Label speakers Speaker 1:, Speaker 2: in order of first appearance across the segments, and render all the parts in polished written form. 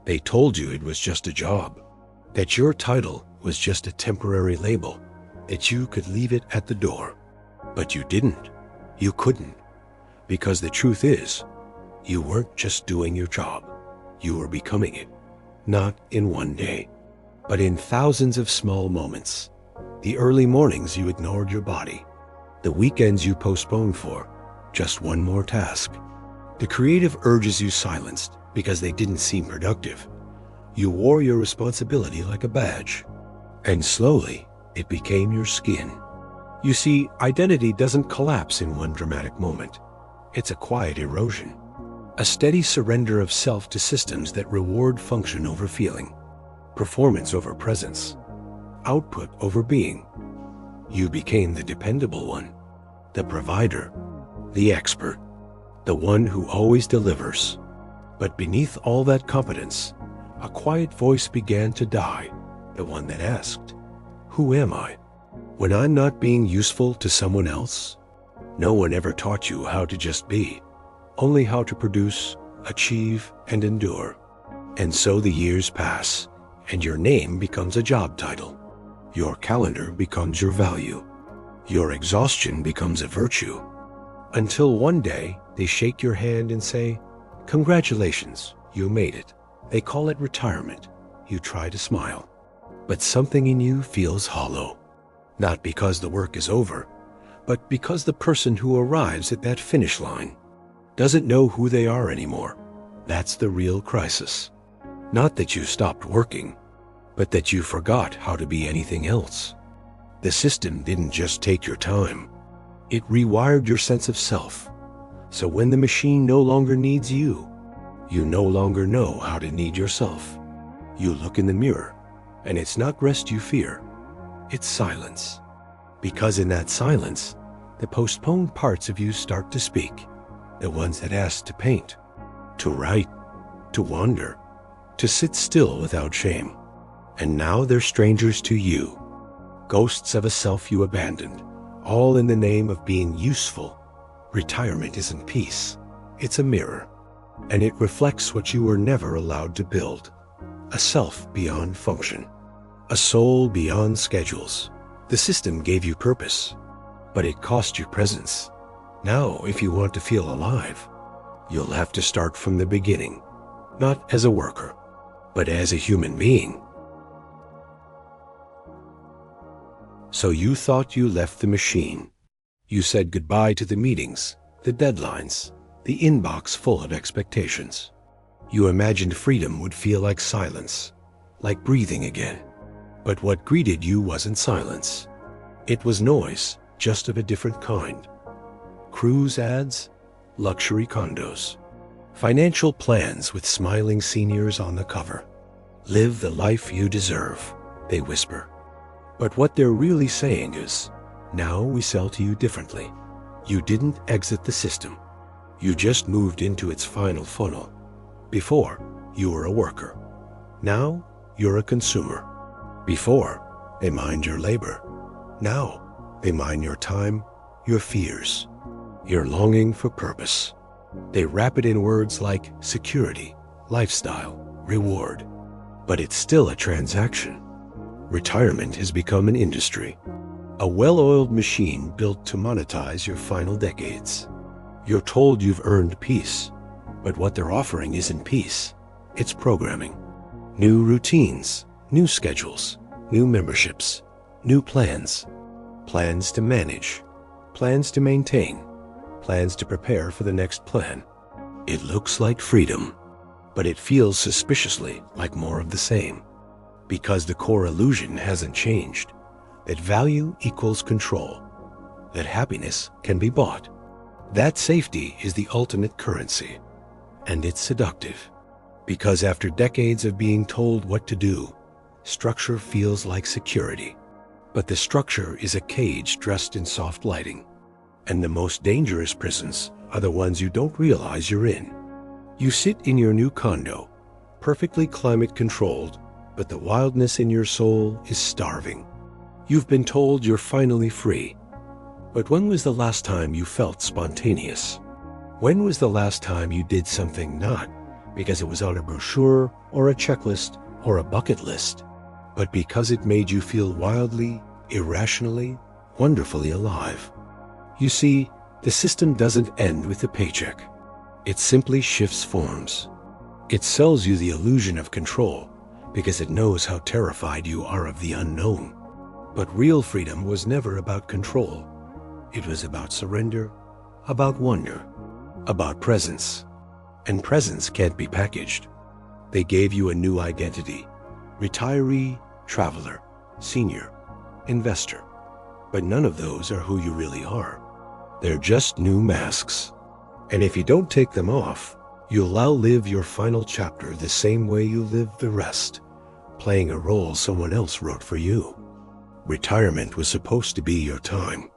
Speaker 1: They told you it was just a job, that your title was just a temporary label, that you could leave it at the door. But you didn't. You couldn't. Because the truth is, you weren't just doing your job. You were becoming it. Not in one day, but in thousands of small moments. The early mornings you ignored your body. The weekends you postponed for just one more task. The creative urges you silenced because they didn't seem productive. You wore your responsibility like a badge. And slowly, it became your skin. You see, identity doesn't collapse in one dramatic moment. It's a quiet erosion. A steady surrender of self to systems that reward function over feeling, performance over presence, output over being. You became the dependable one, the provider, the expert, the one who always delivers. But beneath all that competence, a quiet voice began to die, the one that asked, "Who am I? When I'm not being useful to someone else?" No one ever taught you how to just be, only how to produce, achieve, and endure. And so the years pass, and your name becomes a job title. Your calendar becomes your value. Your exhaustion becomes a virtue. Until one day, they shake your hand and say, "Congratulations, you made it." They call it retirement. You try to smile, but something in you feels hollow. Not because the work is over, but because the person who arrives at that finish line doesn't know who they are anymore. That's the real crisis. Not that you stopped working, but that you forgot how to be anything else. The system didn't just take your time. It rewired your sense of self. So when the machine no longer needs you, you no longer know how to need yourself. You look in the mirror, and it's not rest you fear. It's silence. Because in that silence, the postponed parts of you start to speak. The ones that ask to paint, to write, to wander, to sit still without shame. And now they're strangers to you, ghosts of a self you abandoned, all in the name of being useful. Retirement isn't peace. It's a mirror, and it reflects what you were never allowed to build. A self beyond function, a soul beyond schedules. The system gave you purpose, but it cost you presence. Now, if you want to feel alive, you'll have to start from the beginning, not as a worker, but as a human being. So you thought you left the machine. You said goodbye to the meetings, the deadlines, the inbox full of expectations. You imagined freedom would feel like silence, like breathing again. But what greeted you wasn't silence. It was noise, just of a different kind. Cruise ads, luxury condos, financial plans with smiling seniors on the cover. Live the life you deserve, they whisper. But what they're really saying is, now we sell to you differently. You didn't exit the system. You just moved into its final funnel. Before, you were a worker. Now, you're a consumer. Before, they mined your labor. Now, they mine your time, your fears, your longing for purpose. They wrap it in words like security, lifestyle, reward. But it's still a transaction. Retirement has become an industry, a well-oiled machine built to monetize your final decades. You're told you've earned peace, but what they're offering isn't peace. It's programming. New routines, new schedules, new memberships, new plans. Plans to manage, plans to maintain, plans to prepare for the next plan. It looks like freedom, but it feels suspiciously like more of the same. Because the core illusion hasn't changed, that value equals control, that happiness can be bought, that safety is the ultimate currency. And it's seductive, because after decades of being told what to do, structure feels like security. But the structure is a cage dressed in soft lighting, and the most dangerous prisons are the ones you don't realize you're in. You sit in your new condo, perfectly climate controlled, but the wildness in your soul is starving. You've been told you're finally free. But when was the last time you felt spontaneous? When was the last time you did something not because it was on a brochure or a checklist or a bucket list, but because it made you feel wildly, irrationally, wonderfully alive. You see, the system doesn't end with the paycheck. It simply shifts forms. It sells you the illusion of control because it knows how terrified you are of the unknown. But real freedom was never about control. It was about surrender, about wonder, about presence. And presence can't be packaged. They gave you a new identity: retiree, traveler, senior, investor. But none of those are who you really are. They're just new masks. And if you don't take them off, you'll outlive your final chapter the same way you lived the rest, playing a role someone else wrote for you. Retirement was supposed to be your time.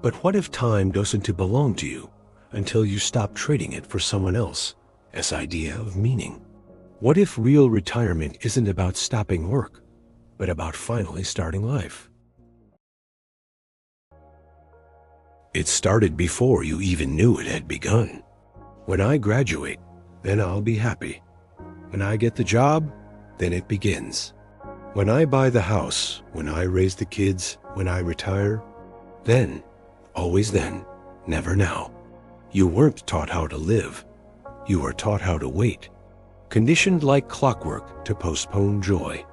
Speaker 1: But what if time doesn't belong to you until you stop trading it for someone else as idea of meaning? What if real retirement isn't about stopping work, but about finally starting life? It started before you even knew it had begun. When I graduate, then I'll be happy. When I get the job, then it begins. When I buy the house, when I raise the kids, when I retire, then, always then, never now. You weren't taught how to live. You were taught how to wait, conditioned like clockwork to postpone joy,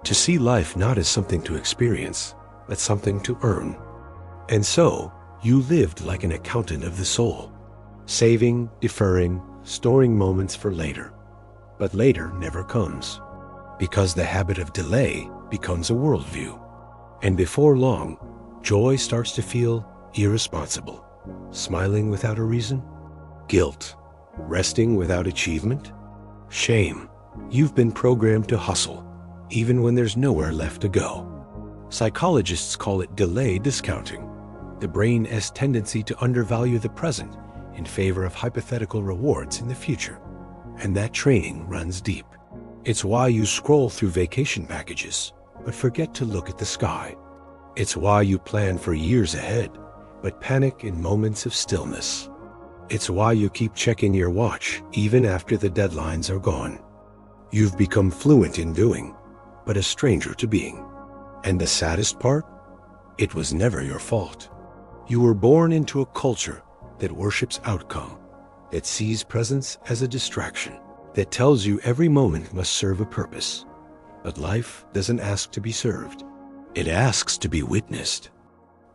Speaker 1: to see life not as something to experience, but something to earn. And so, you lived like an accountant of the soul, saving, deferring, storing moments for later. But later never comes, because the habit of delay becomes a worldview. And before long, joy starts to feel irresponsible, smiling without a reason, guilt, resting without achievement, shame. You've been programmed to hustle, even when there's nowhere left to go. Psychologists call it delay discounting. The brain's tendency to undervalue the present in favor of hypothetical rewards in the future. And that training runs deep. It's why you scroll through vacation packages, but forget to look at the sky. It's why you plan for years ahead, but panic in moments of stillness. It's why you keep checking your watch even after the deadlines are gone. You've become fluent in doing, but a stranger to being. And the saddest part? It was never your fault. You were born into a culture that worships outcome, that sees presence as a distraction, that tells you every moment must serve a purpose. But life doesn't ask to be served. It asks to be witnessed.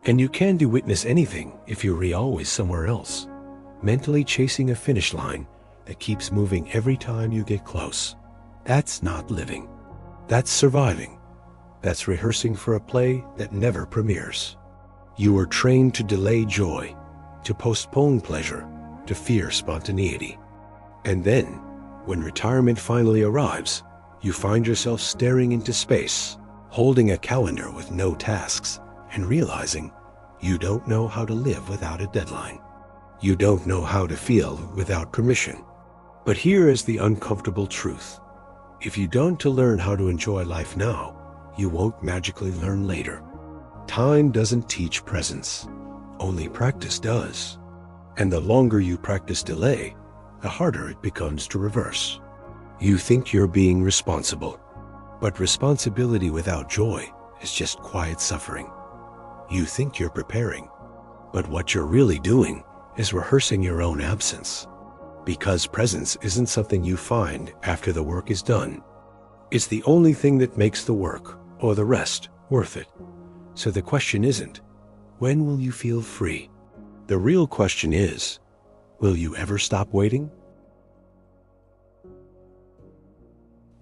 Speaker 1: And you can't witness anything if you're always somewhere else, mentally chasing a finish line that keeps moving every time you get close. That's not living. That's surviving. That's rehearsing for a play that never premieres. You were trained to delay joy, to postpone pleasure, to fear spontaneity. And then, when retirement finally arrives, you find yourself staring into space, holding a calendar with no tasks, and realizing you don't know how to live without a deadline. You don't know how to feel without permission. But here is the uncomfortable truth. If you don't learn how to enjoy life now, you won't magically learn later. Time doesn't teach presence. Only practice does. And the longer you practice delay, the harder it becomes to reverse. You think you're being responsible, but responsibility without joy is just quiet suffering. You think you're preparing, but what you're really doing is rehearsing your own absence. Because presence isn't something you find after the work is done. It's the only thing that makes the work, or the rest, worth it. So the question isn't, when will you feel free? The real question is, will you ever stop waiting?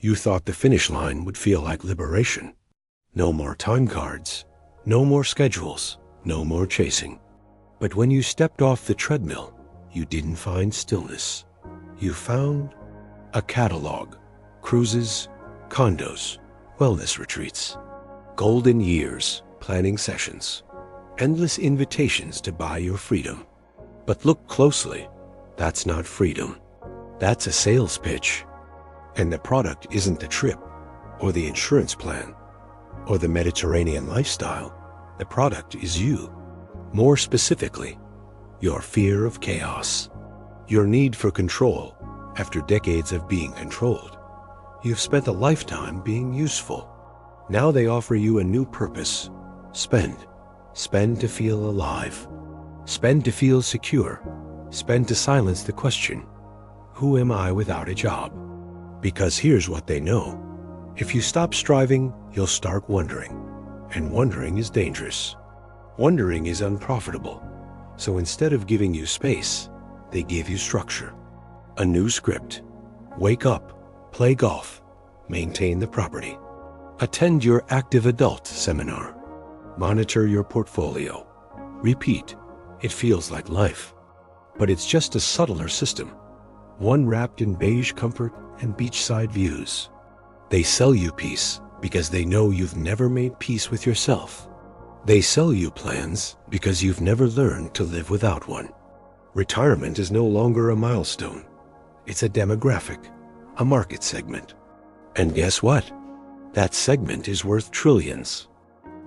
Speaker 1: You thought the finish line would feel like liberation. No more time cards, no more schedules, no more chasing. But when you stepped off the treadmill, you didn't find stillness. You found a catalog, cruises, condos, wellness retreats, golden years, planning sessions, endless invitations to buy your freedom. But look closely, that's not freedom. That's a sales pitch. And the product isn't the trip, or the insurance plan, or the Mediterranean lifestyle. The product is you. More specifically, your fear of chaos, your need for control, After decades of being controlled, you've spent a lifetime being useful. Now they offer you a new purpose. Spend. Spend to feel alive. Spend to feel secure. Spend to silence the question, who am I without a job? Because here's what they know. If you stop striving, you'll start wondering. And wondering is dangerous. Wondering is unprofitable. So instead of giving you space, they give you structure. A new script. Wake up, play golf, maintain the property. Attend your active adult seminar. Monitor your portfolio. Repeat. It feels like life. But it's just a subtler system. One wrapped in beige comfort and beachside views. They sell you peace because they know you've never made peace with yourself. They sell you plans because you've never learned to live without one. Retirement is no longer a milestone. It's a demographic, a market segment. And guess what? That segment is worth trillions.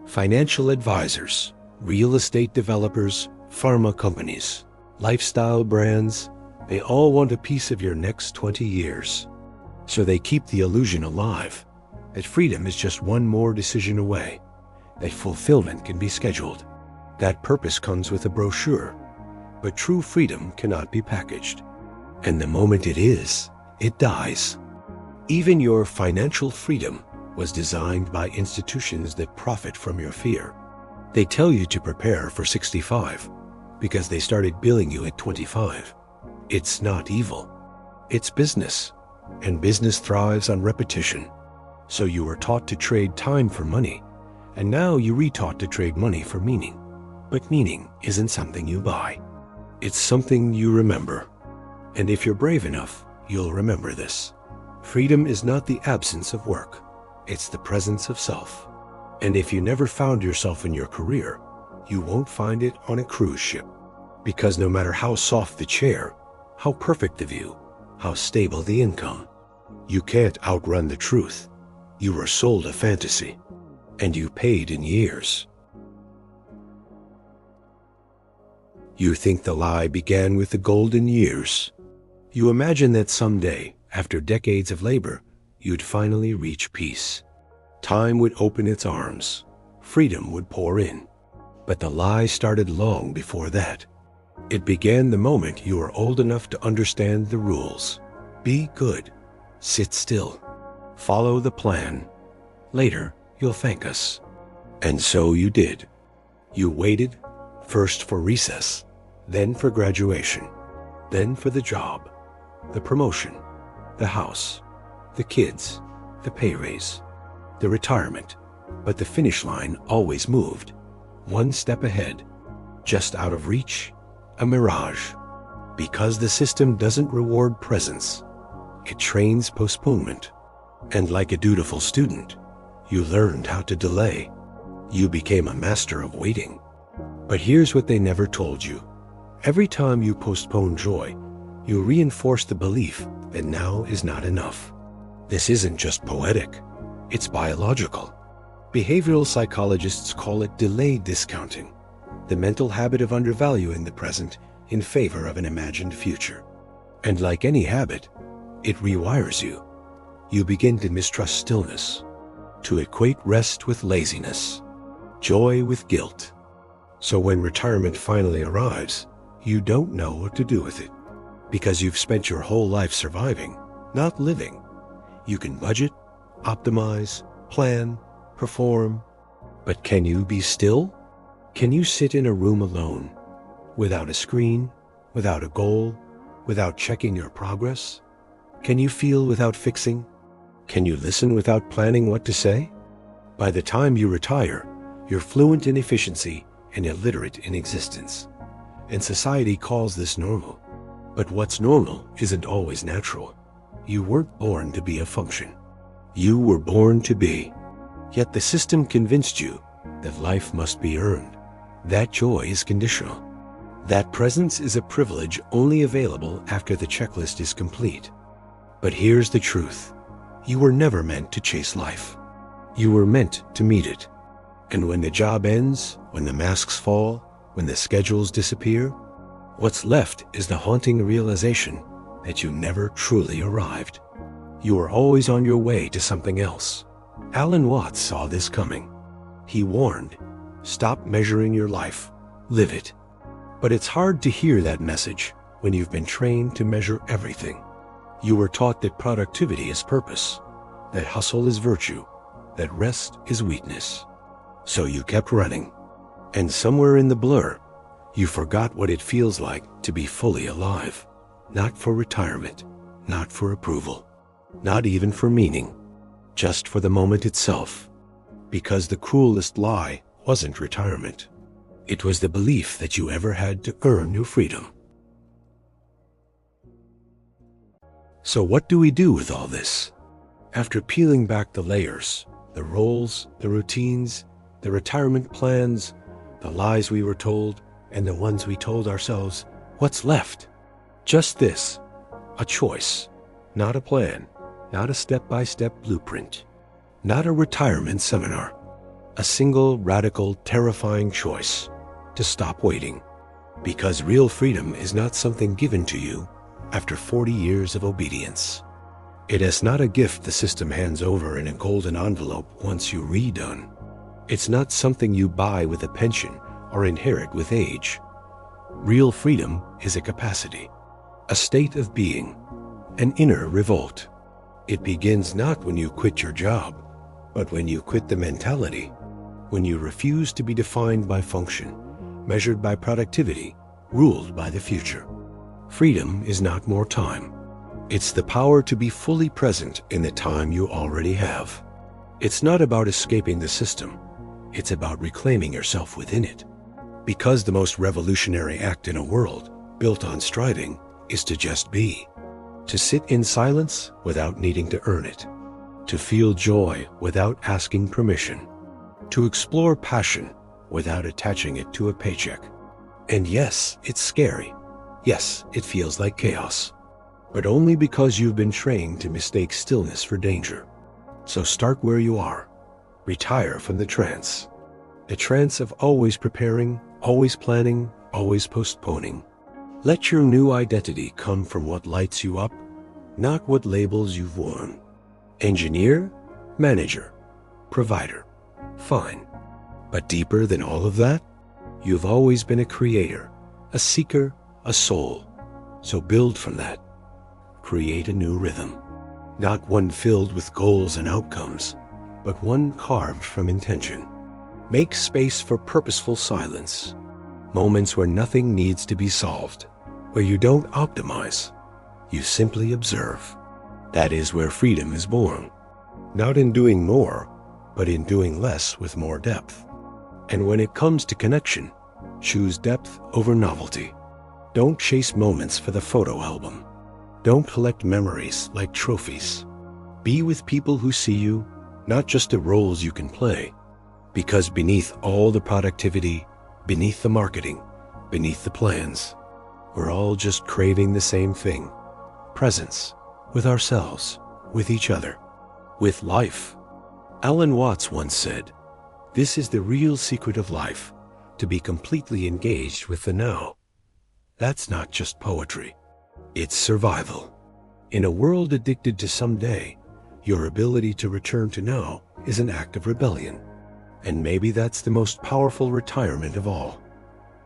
Speaker 1: Financial advisors, real estate developers, pharma companies, lifestyle brands, they all want a piece of your next 20 years. So they keep the illusion alive that freedom is just one more decision away, that fulfillment can be scheduled, that purpose comes with a brochure, but true freedom cannot be packaged. And the moment it is, it dies. Even your financial freedom was designed by institutions that profit from your fear. They tell you to prepare for 65 because they started billing you at 25. It's not evil. It's business, and business thrives on repetition. So you were taught to trade time for money, and now you retaught to trade money for meaning. But meaning isn't something you buy. It's something you remember. And if you're brave enough, you'll remember this. Freedom is not the absence of work. It's the presence of self. And if you never found yourself in your career, you won't find it on a cruise ship. Because no matter how soft the chair, how perfect the view, how stable the income, you can't outrun the truth. You were sold a fantasy, and you paid in years. You think the lie began with the golden years. You imagine that someday, after decades of labor, you'd finally reach peace. Time would open its arms. Freedom would pour in. But the lie started long before that. It began the moment you were old enough to understand the rules. Be good. Sit still. Follow the plan. Later, you'll thank us. And so you did. You waited, first for recess, then for graduation, then for the job, the promotion, the house, the kids, the pay raise, the retirement. But the finish line always moved. One step ahead, just out of reach, a mirage. Because the system doesn't reward presence, it trains postponement. And like a dutiful student, you learned how to delay. You became a master of waiting. But here's what they never told you. Every time you postpone joy, you reinforce the belief that now is not enough. This isn't just poetic, it's biological. Behavioral psychologists call it delayed discounting, the mental habit of undervaluing the present in favor of an imagined future. And like any habit, it rewires you. You begin to mistrust stillness, to equate rest with laziness, joy with guilt. So when retirement finally arrives, you don't know what to do with it, because you've spent your whole life surviving, not living. You can budget, optimize, plan, perform, but can you be still? Can you sit in a room alone, without a screen, without a goal, without checking your progress? Can you feel without fixing? Can you listen without planning what to say? By the time you retire, you're fluent in efficiency and illiterate in existence. And society calls this normal. But what's normal isn't always natural. You weren't born to be a function. You were born to be. Yet the system convinced you that life must be earned. That joy is conditional. That presence is a privilege only available after the checklist is complete. But here's the truth. You were never meant to chase life. You were meant to meet it. And when the job ends, when the masks fall, when the schedules disappear, what's left is the haunting realization that you never truly arrived. You were always on your way to something else. Alan Watts saw this coming. He warned, stop measuring your life, live it. But it's hard to hear that message when you've been trained to measure everything. You were taught that productivity is purpose, that hustle is virtue, that rest is weakness. So you kept running. And somewhere in the blur, you forgot what it feels like to be fully alive. Not for retirement, not for approval, not even for meaning, just for the moment itself. Because the cruelest lie wasn't retirement. It was the belief that you ever had to earn your freedom. So what do we do with all this? After peeling back the layers, the roles, the routines, the retirement plans, the lies we were told, and the ones we told ourselves, what's left? Just this, a choice, not a plan, not a step-by-step blueprint, not a retirement seminar, a single, radical, terrifying choice to stop waiting. Because real freedom is not something given to you after 40 years of obedience. It is not a gift the system hands over in a golden envelope once you're redone. It's not something you buy with a pension or inherit with age. Real freedom is a capacity, a state of being, an inner revolt. It begins not when you quit your job, but when you quit the mentality, when you refuse to be defined by function, measured by productivity, ruled by the future. Freedom is not more time. It's the power to be fully present in the time you already have. It's not about escaping the system. It's about reclaiming yourself within it. Because the most revolutionary act in a world built on striving is to just be. To sit in silence without needing to earn it. To feel joy without asking permission. To explore passion without attaching it to a paycheck. And yes, it's scary. Yes, it feels like chaos. But only because you've been trained to mistake stillness for danger. So start where you are. Retire from the trance. The trance of always preparing, always planning, always postponing. Let your new identity come from what lights you up, not what labels you've worn. Engineer, manager, provider. Fine. But deeper than all of that, you've always been a creator, a seeker, a soul. So build from that. Create a new rhythm. Not one filled with goals and outcomes, but one carved from intention. Make space for purposeful silence. Moments where nothing needs to be solved, where you don't optimize, you simply observe. That is where freedom is born. Not in doing more, but in doing less with more depth. And when it comes to connection, choose depth over novelty. Don't chase moments for the photo album. Don't collect memories like trophies. Be with people who see you, not just the roles you can play. Because beneath all the productivity, beneath the marketing, beneath the plans, we're all just craving the same thing. Presence, with ourselves, with each other, with life. Alan Watts once said, "This is the real secret of life, to be completely engaged with the now." That's not just poetry. It's survival. In a world addicted to someday, your ability to return to now is an act of rebellion. And maybe that's the most powerful retirement of all.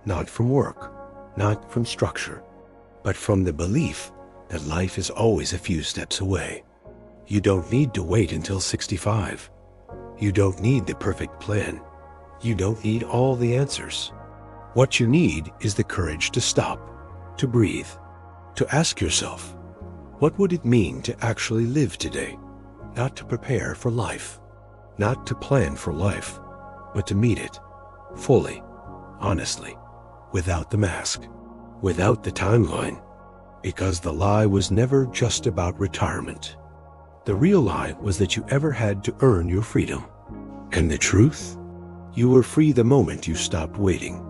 Speaker 1: Not from work, not from structure, but from the belief that life is always a few steps away. You don't need to wait until 65. You don't need the perfect plan. You don't need all the answers. What you need is the courage to stop, to breathe, to ask yourself, what would it mean to actually live today? Not to prepare for life, not to plan for life, but to meet it fully, honestly, without the mask, without the timeline, because the lie was never just about retirement. The real lie was that you ever had to earn your freedom. And the truth? You were free the moment you stopped waiting.